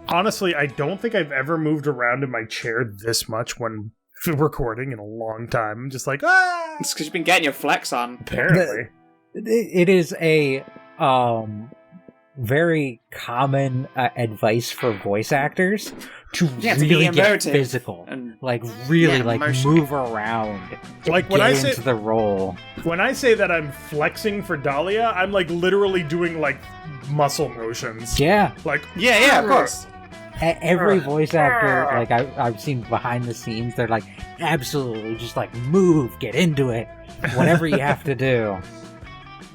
Honestly, I don't think I've ever moved around in my chair this much when recording in a long time. I'm just like, ah! It's because you've been getting your flex on. Apparently. It is a very common advice for voice actors to really get physical and really move around, like when I say into the role. When I say that I'm flexing for Dahlia, I'm like literally doing like muscle motions. Yeah, yeah, of course. Every voice actor I've seen behind the scenes, they're like absolutely just like move, get into it, whatever you have to do.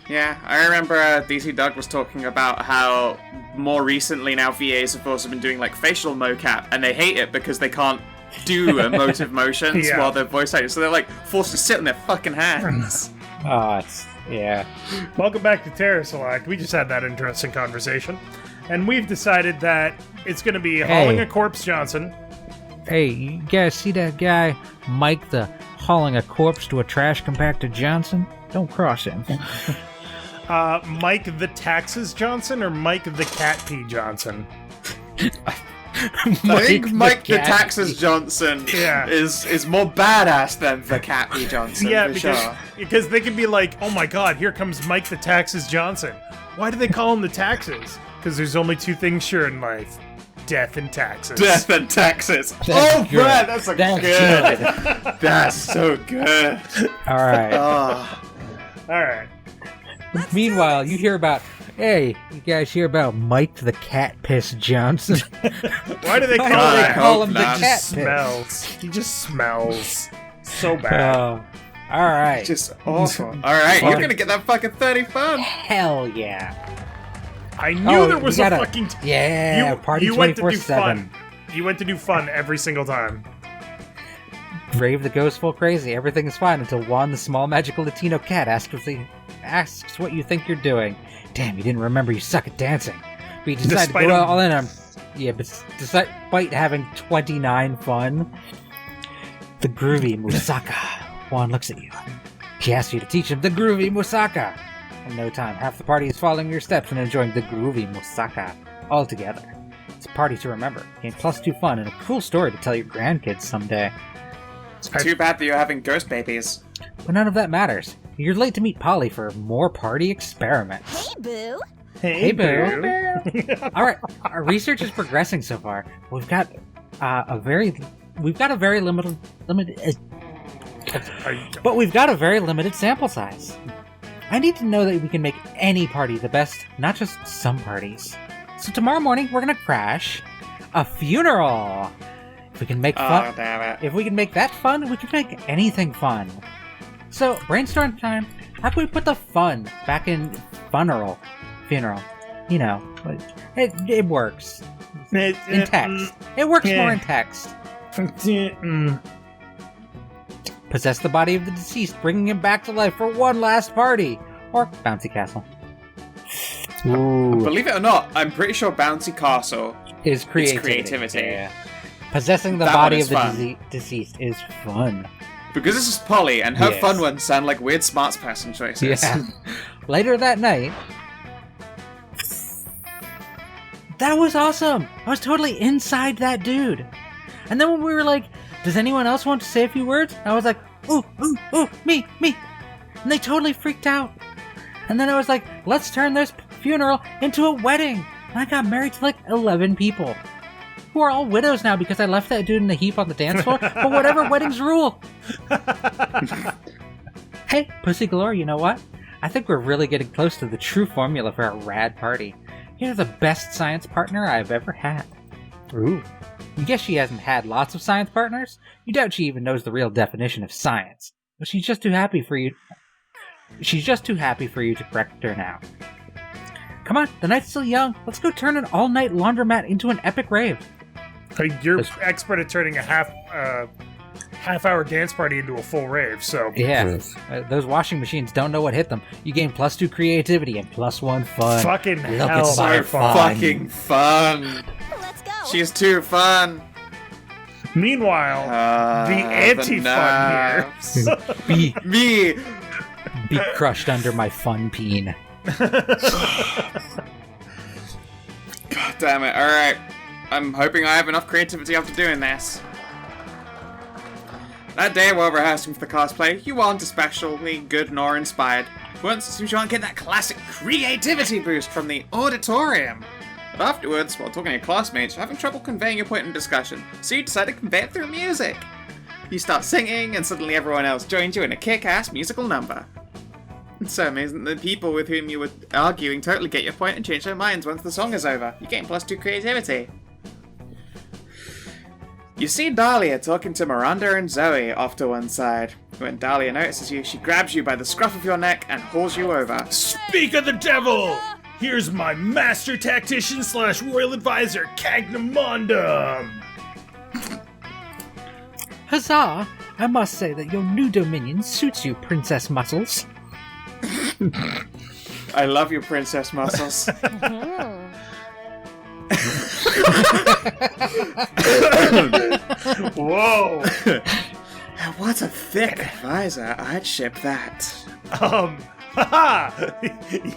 Yeah, I remember DC Doug was talking about how more recently now VAs have also been doing like facial mocap, and they hate it because they can't do emotive motions while they're voice acting, so they're like forced to sit on their fucking hands. Yeah. Welcome back to CharacterSelect. We just had that interesting conversation, and we've decided that it's going to be Hauling a Corpse Johnson. Hey, you guys see that guy, Mike the hauling a corpse to a trash compactor Johnson? Don't cross him. Mike the Taxes Johnson or Mike the Cat Pee Johnson? I think Mike the Taxes Johnson is more badass than the Cat Pee Johnson. Yeah, because they can be like, oh my god, here comes Mike the Taxes Johnson. Why do they call him the Taxes? Because there's only two things sure in life. Death and taxes. Death and taxes. Brad, that's good. That's so good. All right. All right. Meanwhile, you hear about, you guys hear about Mike the Cat Piss Johnson? Why do they call him the Cat Piss? He just smells so bad. All right. Just awful. All right, you're gonna get that fucking 30 fun. Hell yeah. I knew there was party 24/7. You went to do fun every single time. Rave that goes full crazy. Everything is fine until Juan, the small magical Latino cat, asks what you think you're doing. Damn, you didn't remember you suck at dancing. But you decide to go all in on... Yeah, but despite having 29 fun, the groovy Musaka. Juan looks at you. He asks you to teach him the groovy Musaka. In no time, half the party is following your steps and enjoying the groovy Musaka all together. It's a party to remember. Gain +2 fun and a cool story to tell your grandkids someday. It's too bad that you're having ghost babies. But none of that matters. You're late to meet Polly for more party experiments. Hey, Boo! Hey, Boo! All right, our research is progressing so far. We've got a very limited sample size. I need to know that we can make any party the best, not just some parties. So tomorrow morning, we're gonna crash a funeral. If we can make fun, if we can make that fun, we can make anything fun. So brainstorm time. How can we put the fun back in funeral? You know, it works in text. It works more in text. Possess the body of the deceased, bringing him back to life for one last party. Or Bouncy Castle. Ooh. Believe it or not, I'm pretty sure Bouncy Castle is creativity. Yeah. Possessing the body of the deceased is fun. Because this is Polly, and her fun ones sound like weird smarts person choices. Yeah. Later that night... That was awesome! I was totally inside that dude. And then when we were like, does anyone else want to say a few words? I was like, ooh, me. And they totally freaked out. And then I was like, let's turn this funeral into a wedding. And I got married to like 11 people. Who are all widows now because I left that dude in a heap on the dance floor. But whatever, weddings rule. Hey, Pussy Galore, you know what? I think we're really getting close to the true formula for a rad party. You're the best science partner I've ever had. Ooh. You guess she hasn't had lots of science partners? You doubt she even knows the real definition of science. But she's just too happy for you. She's just too happy for you to correct her now. Come on, the night's still young. Let's go turn an all-night laundromat into an epic rave. You're expert at turning a half-hour dance party into a full rave, so... Yeah, those washing machines don't know what hit them. You gain +2 creativity and +1 fun. Fucking hell, so fucking fun. Let's go. She's too fun. Meanwhile, the anti-fun here. Be crushed under my fun peen. Damn it. Alright. I'm hoping I have enough creativity after doing this. That day while rehearsing for the cosplay, you aren't especially good nor inspired. Once it seems you aren't getting that classic creativity boost from the auditorium. But afterwards, while talking to your classmates, you're having trouble conveying your point in discussion, so you decide to convey it through music. You start singing, and suddenly everyone else joins you in a kick-ass musical number. It's so amazing that the people with whom you were arguing totally get your point and change their minds once the song is over. You gain +2 creativity. You see Dahlia talking to Miranda and Zoe off to one side. When Dahlia notices you, she grabs you by the scruff of your neck and hauls you over. Speak of the devil! Here's my master tactician / royal advisor, CagnumMondom! Huzzah! I must say that your new dominion suits you, Princess Muscles. I love you, Princess Muscles. Whoa! What a thick advisor. I'd ship that. Haha!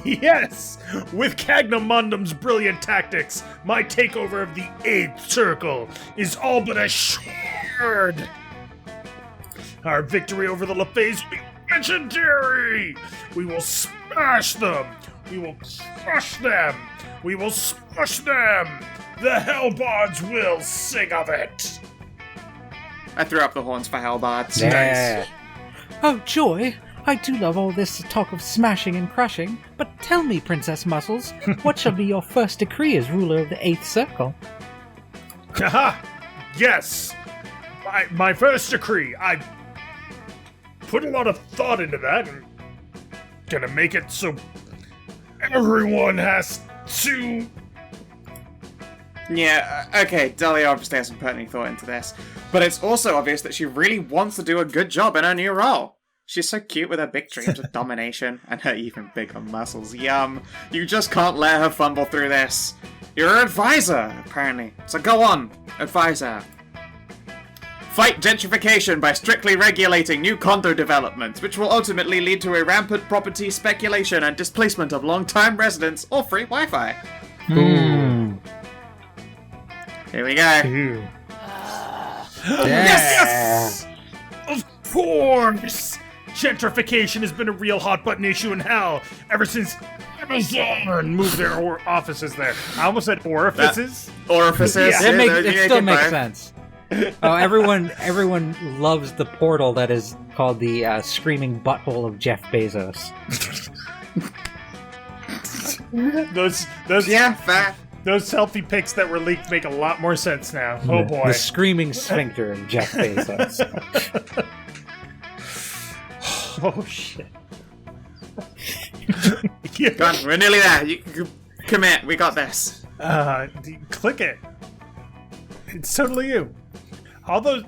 Yes! With CagnumMondom's brilliant tactics, my takeover of the 8th Circle is all but assured! Our victory over the LaFays will be legendary! We will smash them! We will crush them! We will smush them! The Hellbards will sing of it! I threw up the horns for Hellbards. Yeah. Oh, joy! I do love all this talk of smashing and crushing, but tell me, Princess Muscles, what shall be your first decree as ruler of the 8th Circle? Haha! Yes! My first decree. I put a lot of thought into that and gonna make it so everyone has to... Yeah, okay, Dahlia obviously hasn't put any thought into this, but it's also obvious that she really wants to do a good job in her new role. She's so cute with her big dreams of domination and her even bigger muscles. Yum. You just can't let her fumble through this. You're her advisor, apparently. So go on, advisor. Fight gentrification by strictly regulating new condo developments, which will ultimately lead to a rampant property speculation and displacement of long-time residents or free Wi-Fi. Here we go. Ew. Yes! Of course! Gentrification has been a real hot-button issue in hell ever since Amazon moved their offices there. I almost said orifices. Orifices. Yeah. It still makes sense. Oh, everyone loves the portal that is called the screaming butthole of Jeff Bezos. Those Yeah, fair. Those selfie pics that were leaked make a lot more sense now. Oh boy. The screaming sphincter of Jeff Bezos. Oh shit. Go on, we're nearly there. You commit. We got this. Click it. It's totally you. All those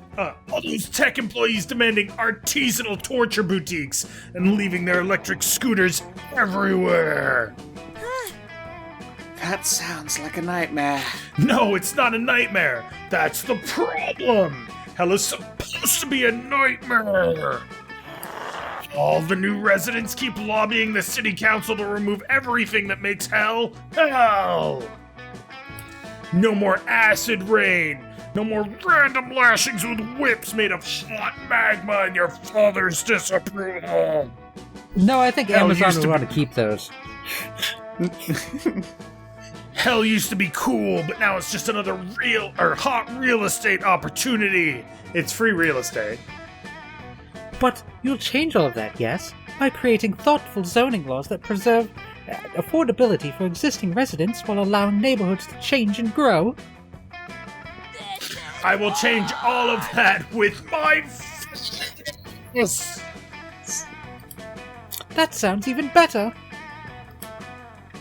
tech employees demanding artisanal torture boutiques and leaving their electric scooters everywhere. That sounds like a nightmare. No, it's not a nightmare. That's the problem. Hell is supposed to be a nightmare. All the new residents keep lobbying the city council to remove everything that makes hell hell. No more acid rain. No more random lashings with whips made of hot magma and your father's disapproval. No, I think Hell Amazon used would to want to keep those. Hell used to be cool, but now it's just another hot real estate opportunity. It's free real estate. But you'll change all of that, yes? By creating thoughtful zoning laws that preserve affordability for existing residents while allowing neighborhoods to change and grow. I will change all of that with my fists. That sounds even better.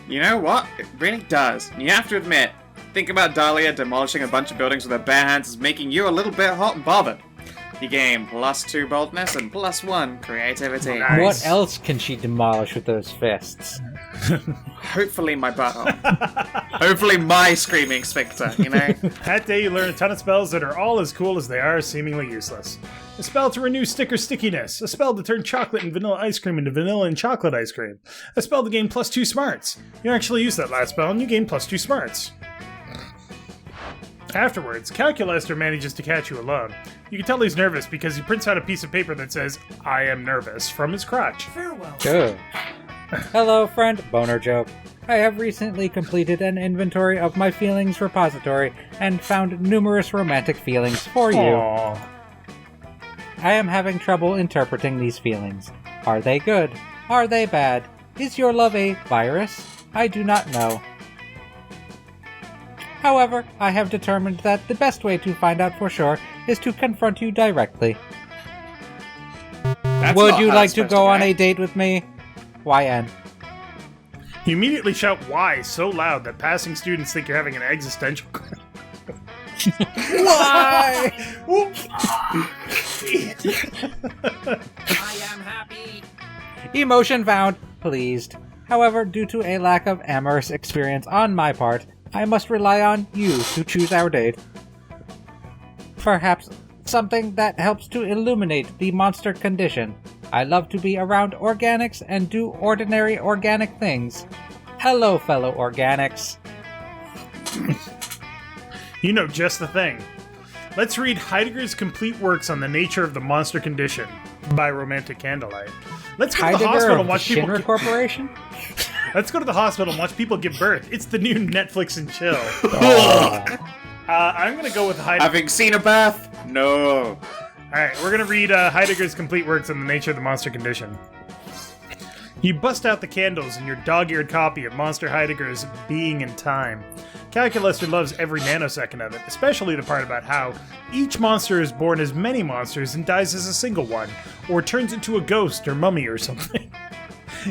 You know what? It really does. And you have to admit, think about Dahlia demolishing a bunch of buildings with her bare hands is making you a little bit hot and bothered. You gain +2 boldness and +1 creativity. Nice. What else can she demolish with those fists? Hopefully my butthole. Hopefully my screaming sphincter, you know? That day you learn a ton of spells that are all as cool as they are seemingly useless. A spell to renew sticker stickiness. A spell to turn chocolate and vanilla ice cream into vanilla and chocolate ice cream. A spell to gain +2 smarts. You actually use that last spell and you gain +2 smarts. Afterwards, Calculester manages to catch you alone. You can tell he's nervous because he prints out a piece of paper that says, "I am nervous," from his crotch. Farewell. Good. Hello, friend Bonerjoke. I have recently completed an inventory of my feelings repository and found numerous romantic feelings for you. Aww. I am having trouble interpreting these feelings. Are they good? Are they bad? Is your love a virus? I do not know. However, I have determined that the best way to find out for sure is to confront you directly. Would you like to go on a date with me? YN. You immediately shout "Why" so loud that passing students think you're having an existential crisis. Why? I am happy. Emotion found. Pleased. However, due to a lack of amorous experience on my part, I must rely on you to choose our date. Perhaps something that helps to illuminate the monster condition. I love to be around organics and do ordinary organic things. Hello, fellow organics. You know just the thing. Let's read Heidegger's complete works on the nature of the monster condition by Romantic Candlelight. Let's go to the hospital and watch people. Corporation? Let's go to the hospital and watch people give birth. It's the new Netflix and chill. I'm gonna go with Heidegger. Having seen a birth? No. Alright, we're gonna read Heidegger's complete works on the nature of the monster condition. You bust out the candles in your dog-eared copy of Monster Heidegger's Being in Time. Calculester loves every nanosecond of it, especially the part about how each monster is born as many monsters and dies as a single one, or turns into a ghost or mummy or something.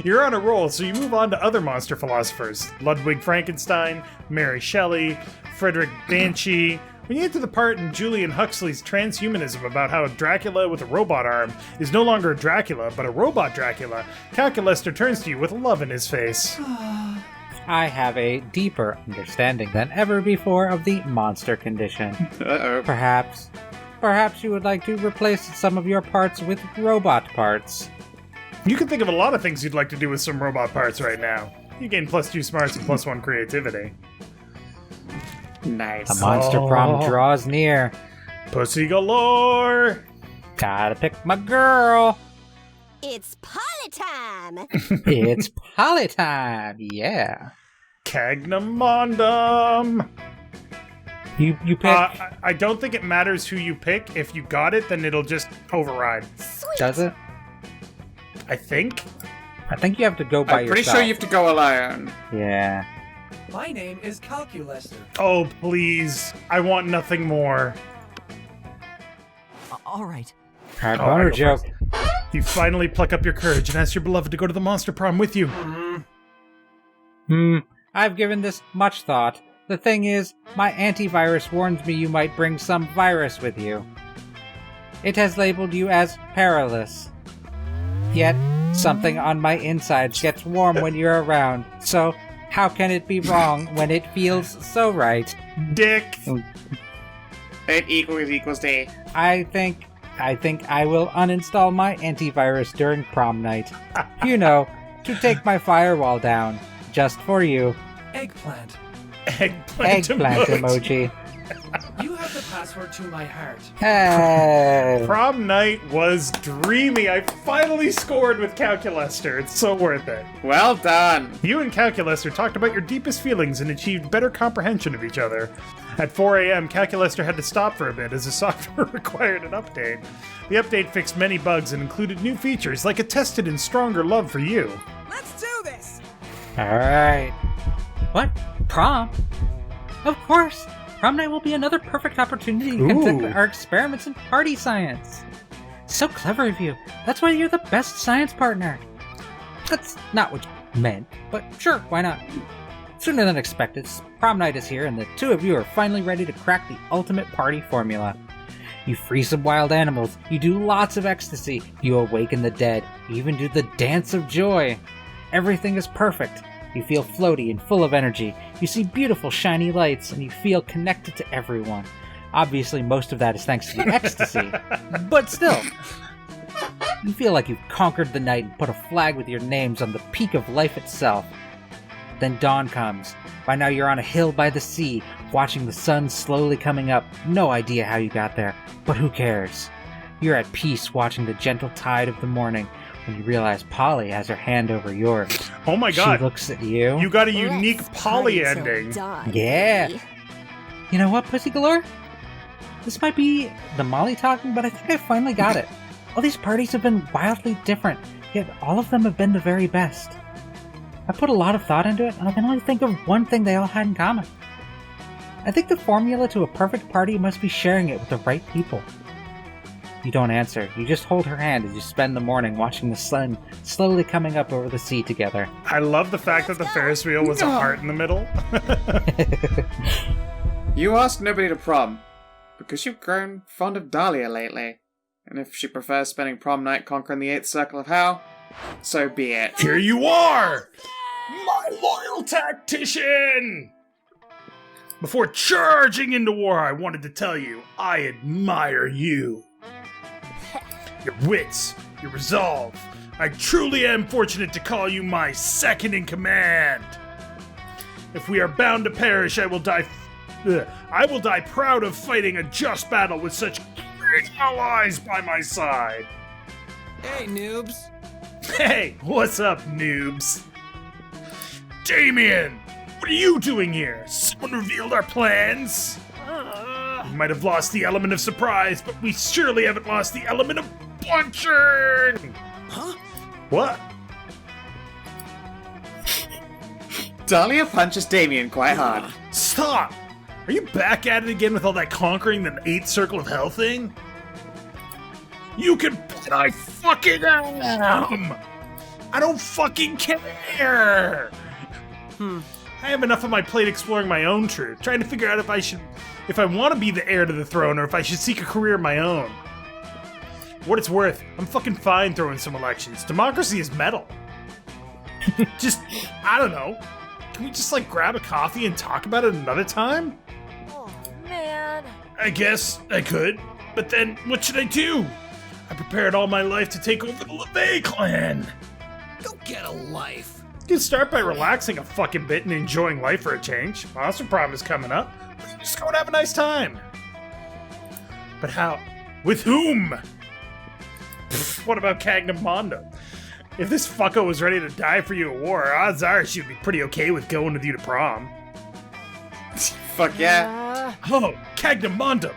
You're on a roll, so you move on to other monster philosophers. Ludwig Frankenstein, Mary Shelley, Frederick Banshee. When you get to the part in Julian Huxley's transhumanism about how Dracula with a robot arm is no longer a Dracula, but a robot Dracula, Calculester turns to you with love in his face. I have a deeper understanding than ever before of the monster condition. Uh-oh. Perhaps you would like to replace some of your parts with robot parts. You can think of a lot of things you'd like to do with some robot parts right now. You gain +2 smarts and +1 creativity. Nice. The monster prom draws near. Pussy galore! Gotta pick my girl. It's party time! It's poly time. Yeah. CagnumMondom! You pick. I don't think it matters who you pick. If you got it, then it'll just override. Sweet! Does it? I think. I think you have to go by I'm pretty yourself. sure you have to go alone. Yeah. My name is Calculester. Oh, please. I want nothing more. All right. Alright, Oh, I go Bonerjoke. first. You finally pluck up your courage and ask your beloved to go to the monster prom with you. I've given this much thought. The thing is, my antivirus warns me you might bring some virus with you. It has labeled you as perilous. Yet, something on my insides gets warm when you're around, so how can it be wrong when it feels so right? Dick! It equals D. I think I will uninstall my antivirus during prom night. You know, to take my firewall down. Just for you. Eggplant. Eggplant emoji. You have the password to my heart. Hey. Prom night was dreamy. I finally scored with Calculester. It's so worth it. Well done. You and Calculester talked about your deepest feelings and achieved better comprehension of each other. At 4 a.m., Calculester had to stop for a bit as the software required an update. The update fixed many bugs and included new features like a tested and stronger love for you. Let's do this! Alright. What? Prom? Of course! Prom night will be another perfect opportunity to conduct Ooh. our experiments in party science. So clever of you. That's why you're the best science partner. That's not what you meant, but sure, why not? Sooner than expected, prom night is here and the two of you are finally ready to crack the ultimate party formula. You free some wild animals, you do lots of ecstasy, you awaken the dead, you even do the dance of joy. Everything is perfect. You feel floaty and full of energy. You see beautiful shiny lights and you feel connected to everyone. Obviously, most of that is thanks to the ecstasy. But still, you feel like you've conquered the night and put a flag with your names on the peak of life itself. Then dawn comes. By now you're on a hill by the sea, watching the sun slowly coming up. No idea how you got there, but who cares? You're at peace watching the gentle tide of the morning when you realize Polly has her hand over yours. Oh my god. She looks at you. You got a unique Let's Polly party till ending. dawn, Yeah. baby. You know what, Pussy Galore? This might be the Molly talking, but I think I finally got it. All these parties have been wildly different, yet all of them have been the very best. I put a lot of thought into it, and I can only think of one thing they all had in common. I think the formula to a perfect party must be sharing it with the right people. You don't answer. You just hold her hand as you spend the morning watching the sun slowly coming up over the sea together. I love the fact that the Ferris wheel was a heart in the middle. You asked nobody to prom, because you've grown fond of Dahlia lately. And if she prefers spending prom night conquering the 8th circle of hell, so be it. Here you are! My loyal tactician! Before charging into war, I wanted to tell you, I admire you. Your wits, your resolve. I truly am fortunate to call you my second in command. If we are bound to perish, I will die proud of fighting a just battle with such great allies by my side. Hey, noobs. Hey, what's up, noobs? Damien, what are you doing here? Someone revealed our plans? We might have lost the element of surprise, but we surely haven't lost the element of punching! Huh? What? Dahlia punches Damien quite hard. Stop! Are you back at it again with all that conquering the 8th circle of hell thing? You can bet I fucking am! I don't fucking care! I have enough on my plate exploring my own truth, trying to figure out if I want to be the heir to the throne or if I should seek a career of my own. What it's worth, I'm fucking fine throwing some elections. Democracy is metal. Just, I don't know. Can we just grab a coffee and talk about it another time? Oh, man. I guess I could, but then what should I do? I prepared all my life to take over the LeVay clan. Go get a life. You can start by relaxing a fucking bit and enjoying life for a change. Monster Prom is coming up. Just go and have a nice time. But how? With whom? Pfft, what about CagnumMondom? If this fucko was ready to die for you at war, odds are she'd be pretty okay with going with you to prom. Fuck yeah. Oh, CagnumMondom!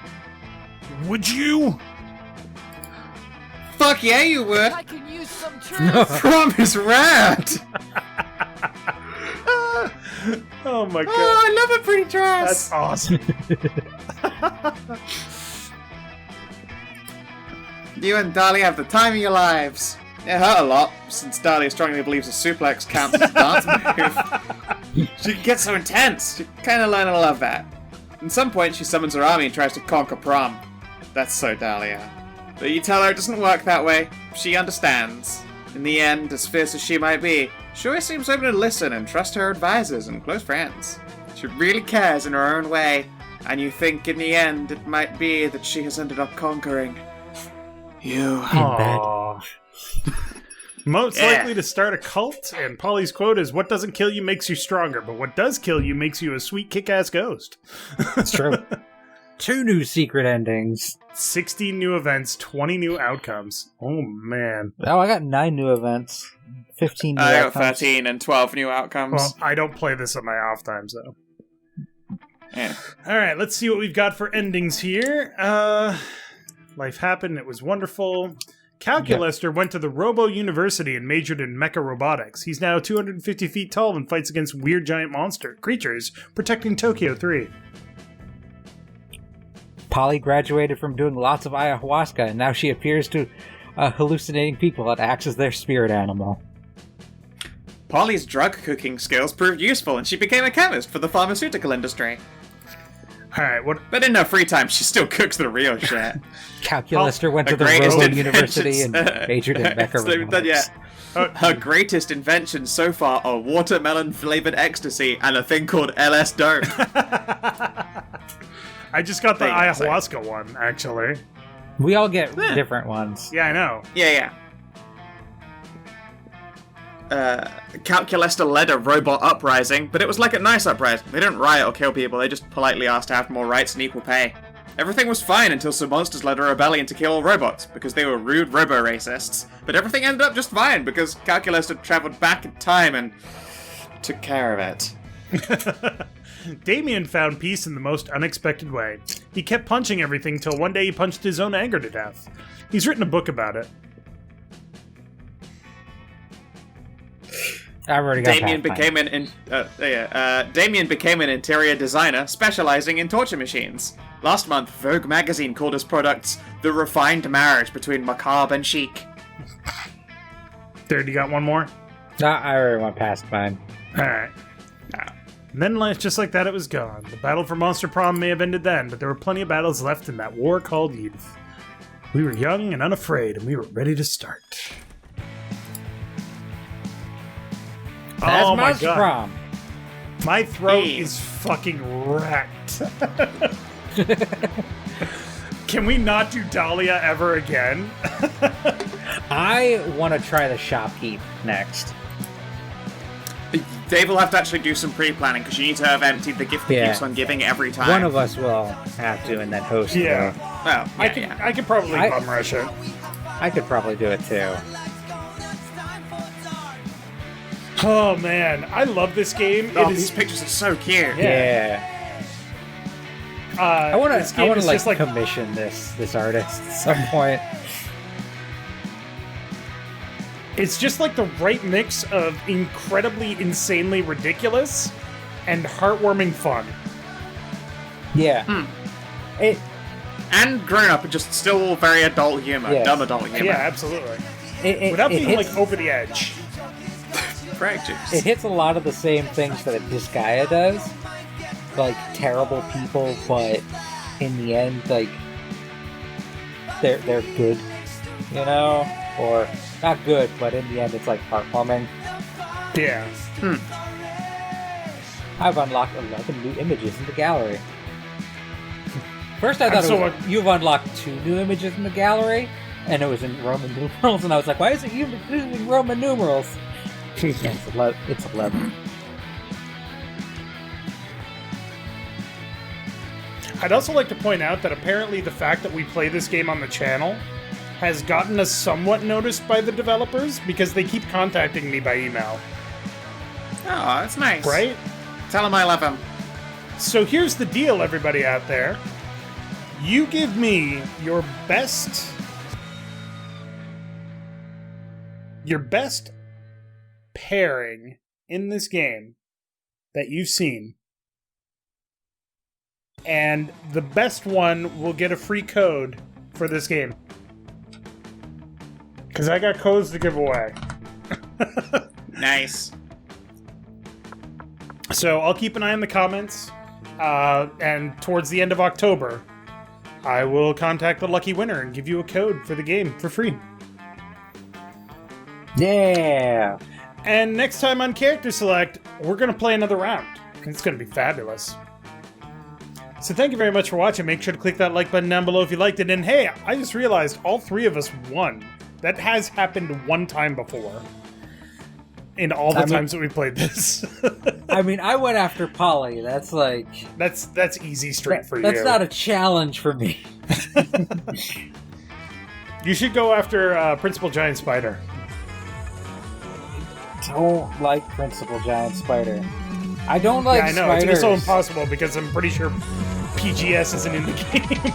Would you? Fuck yeah, you would. I can use some truth. Prom is rad. Oh my god. Oh, I love a pretty dress. That's awesome. You and Dahlia have the time of your lives. It hurt a lot, since Dahlia strongly believes a suplex counts as a dance move. She can get so intense. You kind of learn to love that. At some point, she summons her army and tries to conquer Prom. That's so Dahlia. But you tell her it doesn't work that way. She understands. In the end, as fierce as she might be, she always seems open to listen and trust her advisors and close friends. She really cares in her own way, and you think in the end it might be that she has ended up conquering you. Aww. Most likely to start a cult, and Polly's quote is, "What doesn't kill you makes you stronger, but what does kill you makes you a sweet kick-ass ghost." That's true. 2 new secret endings. 16 new events, 20 new outcomes. Oh, man. Oh, I got 9 new events. 15 new I got outcomes. 13 and 12 new outcomes. Well, I don't play this on my off times, though. Yeah. Alright, let's see what we've got for endings here. Life happened, it was wonderful. Calculester went to the Robo University and majored in mecha robotics. He's now 250 feet tall and fights against weird giant monster creatures, protecting Tokyo 3. Polly graduated from doing lots of ayahuasca, and now she appears to hallucinating people and acts as their spirit animal. Polly's drug cooking skills proved useful, and she became a chemist for the pharmaceutical industry. Alright, what? But in her free time, she still cooks the real shit. Calculester went to the greatest Robo University and inventions- majored in mecha It's not even done robotics. yet. Her greatest inventions so far are watermelon-flavored ecstasy and a thing called LS Dope. I just got the There you go, ayahuasca one, actually. We all get different ones. Yeah, I know. Yeah. Calculester led a robot uprising, but it was like a nice uprising. They didn't riot or kill people, they just politely asked to have more rights and equal pay. Everything was fine until some monsters led a rebellion to kill all robots, because they were rude robo-racists. But everything ended up just fine, because Calculus had travelled back in time and took care of it. Damien found peace in the most unexpected way. He kept punching everything till one day he punched his own anger to death. He's written a book about it. I've already got Damien became an interior designer specializing in torture machines. Last month, Vogue magazine called his products the refined marriage between macabre and chic. Dude, you got one more? No, I already went past mine. Alright. And then, just like that, it was gone. The battle for Monster Prom may have ended then, but there were plenty of battles left in that war called youth. We were young and unafraid, and we were ready to start. That's oh my Monster god. Prom. My throat is fucking wrecked. Can we not do Dahlia ever again? I want to try the shopkeep next. Dave will have to actually do some pre-planning, because you need to have emptied the gift that keeps on giving every time. One of us will have to, and then host it. Yeah. Well, I could probably bum rush it. I could probably do it too. Oh man, I love this game. Oh, these pictures are so cute. Yeah. I want to like commission this artist at some point. It's just like the right mix of incredibly, insanely ridiculous and heartwarming fun. Yeah. And grown up, and just still very adult humor, dumb adult humor. Yeah, absolutely. Without being like over the edge. It hits a lot of the same things that a Disgaea does, like terrible people, but in the end, like they're good, you know, or not good, but in the end, it's like heartwarming. Yeah. I've unlocked 11 new images in the gallery. First, I thought you've unlocked 2 new images in the gallery, and it was in Roman numerals, and I was like, why is it using Roman numerals? It's 11. I'd also like to point out that apparently the fact that we play this game on the channel has gotten us somewhat noticed by the developers, because they keep contacting me by email. Oh, that's nice. Right? Tell them I love them. So here's the deal, everybody out there. You give me your best pairing in this game that you've seen, and the best one will get a free code for this game. Because I got codes to give away. Nice. So I'll keep an eye on the comments, and towards the end of October, I will contact the lucky winner and give you a code for the game for free. Yeah! And next time on Character Select, we're going to play another round. It's going to be fabulous. So thank you very much for watching. Make sure to click that like button down below if you liked it. And hey, I just realized all 3 of us won. That has happened one time before. In all the times that we played this. I mean, I went after Polly. That's like... That's easy street for you. That's not a challenge for me. You should go after Principal Giant Spider. Don't like Principal Giant Spider. I don't like spiders. Yeah, I know. It's gonna be so impossible because I'm pretty sure PGS isn't in the game.